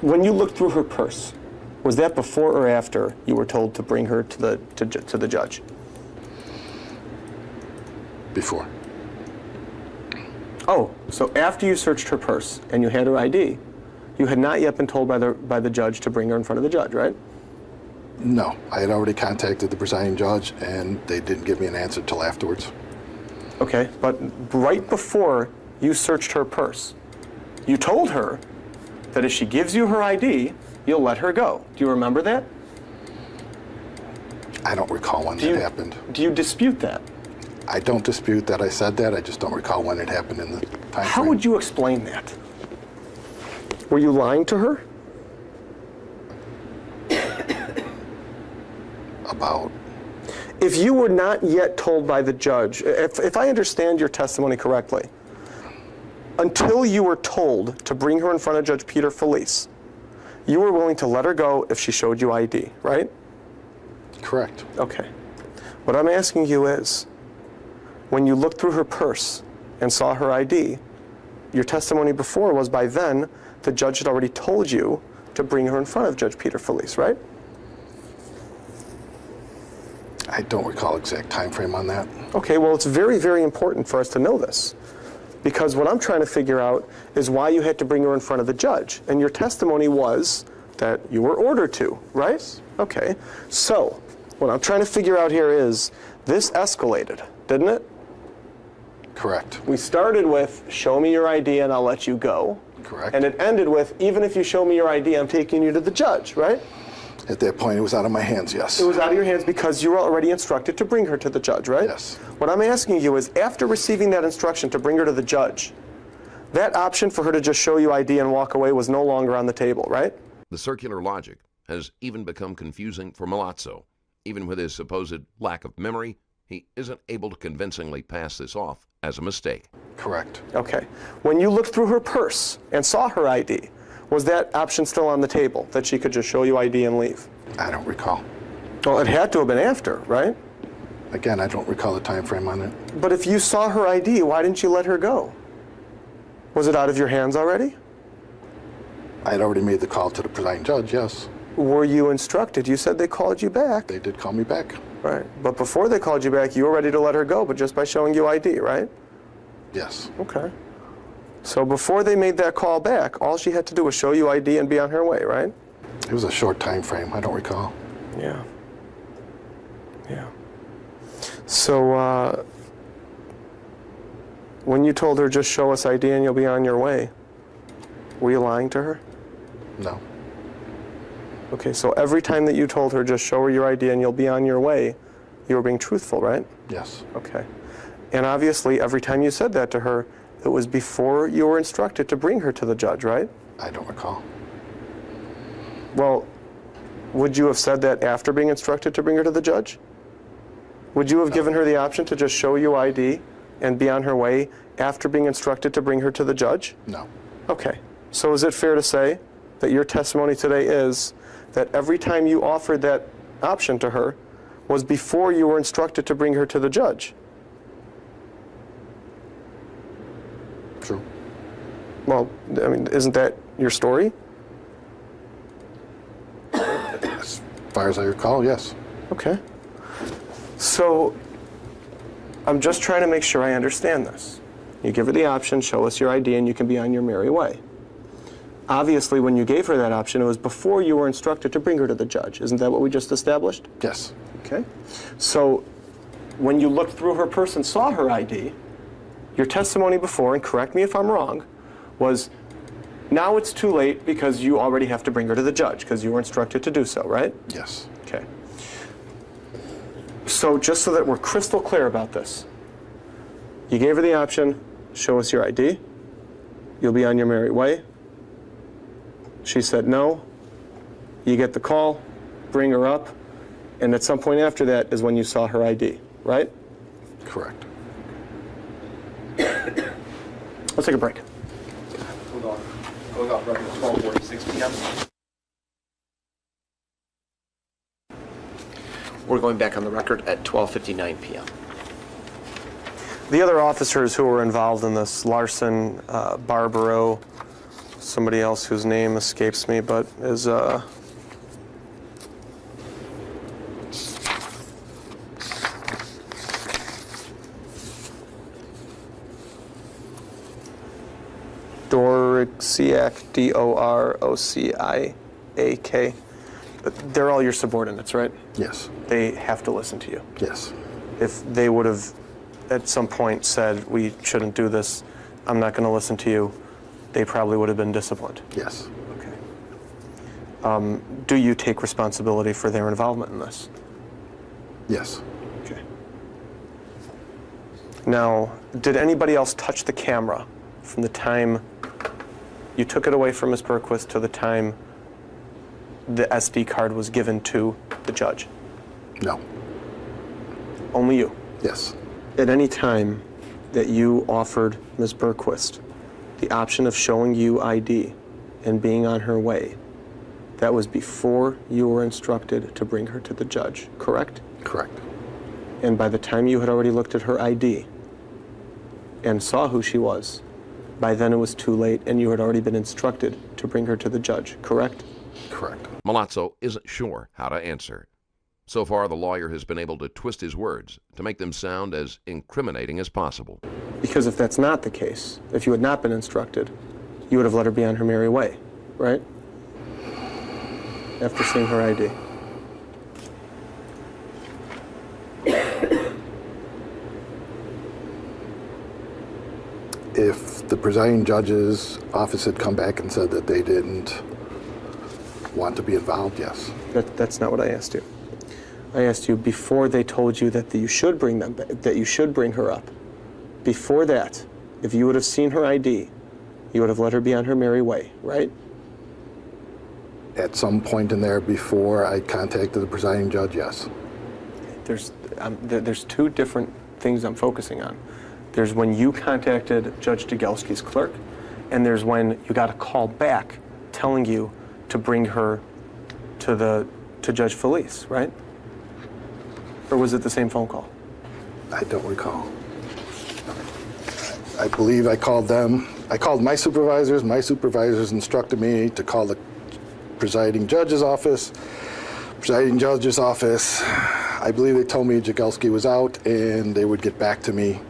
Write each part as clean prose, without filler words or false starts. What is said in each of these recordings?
When you looked through her purse, was that before or after you were told to bring her to the judge? Before. Oh, so after you searched her purse and you had her ID, you had not yet been told by the judge to bring her in front of the judge, right? No, I had already contacted the presiding judge, and they didn't give me an answer till afterwards. Okay, but right before you searched her purse, you told her that if she gives you her ID, you'll let her go. Do you remember that? I don't recall when that happened. Do you dispute that? I don't dispute that I said that. I just don't recall when it happened in the time frame. How would you explain that? Were you lying to her? About? If you were not yet told by the judge, if I understand your testimony correctly, until you were told to bring her in front of Judge Peter Felice, you were willing to let her go if she showed you ID, right? Correct. Okay. What I'm asking you is, when you looked through her purse and saw her ID, your testimony before was by then the judge had already told you to bring her in front of Judge Peter Felice, right? I don't recall exact time frame on that. Okay, well, it's very, very important for us to know this, because what I'm trying to figure out is why you had to bring her in front of the judge. And your testimony was that you were ordered to, right? Okay, so what I'm trying to figure out here is, this escalated, didn't it? Correct. We started with, show me your ID and I'll let you go. Correct. And it ended with, even if you show me your ID, I'm taking you to the judge, right? At that point, it was out of my hands, yes. It was out of your hands because you were already instructed to bring her to the judge, right? Yes. What I'm asking you is, after receiving that instruction to bring her to the judge, that option for her to just show you ID and walk away was no longer on the table, right? The circular logic has even become confusing for Milazzo. Even with his supposed lack of memory, he isn't able to convincingly pass this off as a mistake. Correct. Okay. When you looked through her purse and saw her ID, was that option still on the table, that she could just show you ID and leave? I don't recall. Well, it had to have been after, right? Again, I don't recall the time frame on it. But if you saw her ID, why didn't you let her go? Was it out of your hands already? I had already made the call to the presiding judge, yes. Were you instructed? You said they called you back. They did call me back. Right. But before they called you back, you were ready to let her go, but just by showing you ID, right? Yes. Okay. So before they made that call back, all she had to do was show you ID and be on her way, right? It was a short time frame. I don't recall. Yeah. Yeah. So when you told her, just show us ID and you'll be on your way, were you lying to her? No. Okay, so every time that you told her, just show her your ID and you'll be on your way, you were being truthful, right? Yes. Okay. And obviously, every time you said that to her, it was before you were instructed to bring her to the judge, right? I don't recall. Well, would you have said that after being instructed to bring her to the judge? Would you have given her the option to just show you ID and be on her way after being instructed to bring her to the judge? No. Okay. So is it fair to say that your testimony today is that every time you offered that option to her was before you were instructed to bring her to the judge? True. Well, I mean, isn't that your story? As far as I recall, yes. Okay. So I'm just trying to make sure I understand this. You give her the option, show us your ID, and you can be on your merry way. Obviously, when you gave her that option, it was before you were instructed to bring her to the judge. Isn't that what we just established? Yes. Okay. So when you looked through her purse and saw her ID, your testimony before, and correct me if I'm wrong, was now it's too late because you already have to bring her to the judge because you were instructed to do so, right? Yes. Okay. So just so that we're crystal clear about this, you gave her the option, show us your ID, you'll be on your merry way. She said no. You get the call, bring her up, and at some point after that is when you saw her ID, right? Correct. Let's take a break. Hold on. Going off record at 12:46 p.m. We're going back on the record at 12:59 p.m. The other officers who were involved in this, Larson, Barbaro, somebody else whose name escapes me, but is Dorociak, D-O-R-O-C-I-A-K. They're all your subordinates, right? Yes. They have to listen to you. Yes. If they would have at some point said, we shouldn't do this, I'm not going to listen to you, they probably would have been disciplined. Yes. Okay. Do you take responsibility for their involvement in this? Yes. Okay. Now, did anybody else touch the camera from the time you took it away from Ms. Berquist to the time the SD card was given to the judge? No. Only you? Yes. At any time that you offered Ms. Berquist the option of showing you ID and being on her way, that was before you were instructed to bring her to the judge, correct? Correct. And by the time you had already looked at her ID and saw who she was, by then it was too late and you had already been instructed to bring her to the judge, correct? Correct. Milazzo isn't sure how to answer. So far, the lawyer has been able to twist his words to make them sound as incriminating as possible. Because if that's not the case, if you had not been instructed, you would have let her be on her merry way, right? After seeing her ID. If the presiding judge's office had come back and said that they didn't want to be involved, yes. That's not what I asked you. I asked you before they told you that you should bring them, that you should bring her up. Before that, if you would have seen her ID, you would have let her be on her merry way, right? At some point in there before I contacted the presiding judge, yes. There's two different things I'm focusing on. There's when you contacted Judge Degelsky's clerk, and there's when you got a call back telling you to bring her to Judge Felice, right? Or was it the same phone call? I don't recall. I believe I called them. I called my supervisors. My supervisors instructed me to call the presiding judge's office. Presiding judge's office, I believe they told me Jagelsky was out and they would get back to me.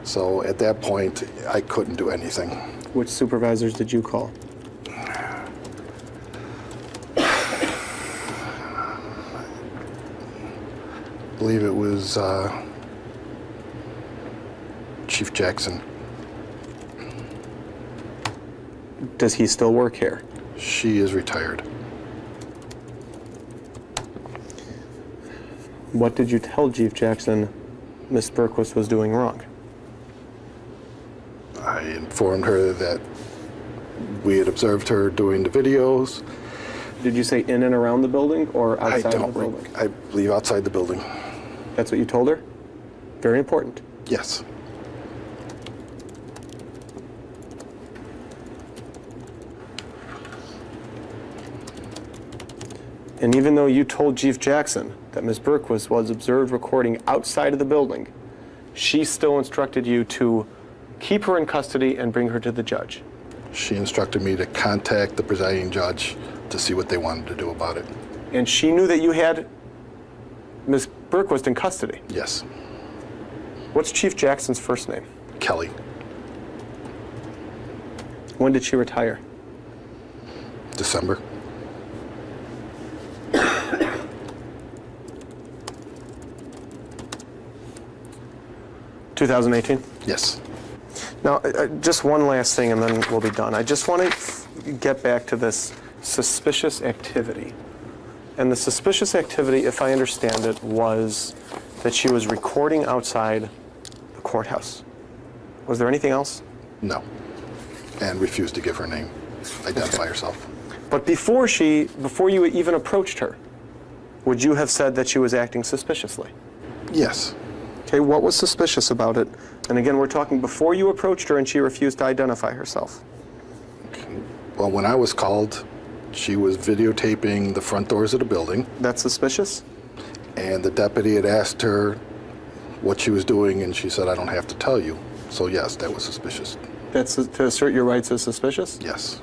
So at that point, I couldn't do anything. Which supervisors did you call? I believe it was Chief Jackson. Does he still work here? She is retired. What did you tell Chief Jackson Miss Berquist was doing wrong? I informed her that we had observed her doing the videos. Did you say in and around the building or outside I of the building? I believe outside the building. That's what you told her? Very important. Yes. And even though you told Chief Jackson that Ms. Berquist was observed recording outside of the building, she still instructed you to keep her in custody and bring her to the judge. She instructed me to contact the presiding judge to see what they wanted to do about it. And she knew that you had Ms. Berquist in custody. Yes. What's Chief Jackson's first name? Kelly. When did she retire? December. (2018) Yes. Now, just one last thing and then we'll be done. I just want to get back to this suspicious activity. And the suspicious activity, if I understand it, was that she was recording outside the courthouse. Was there anything else? No. And refused to give her name, identify herself. But before you even approached her, would you have said that she was acting suspiciously? Yes. Okay, what was suspicious about it? And again, we're talking before you approached her and she refused to identify herself. Well, when I was called, she was videotaping the front doors of the building. That's suspicious? And the deputy had asked her what she was doing, and she said, I don't have to tell you. So yes, that was suspicious. That's to assert your rights as suspicious? Yes.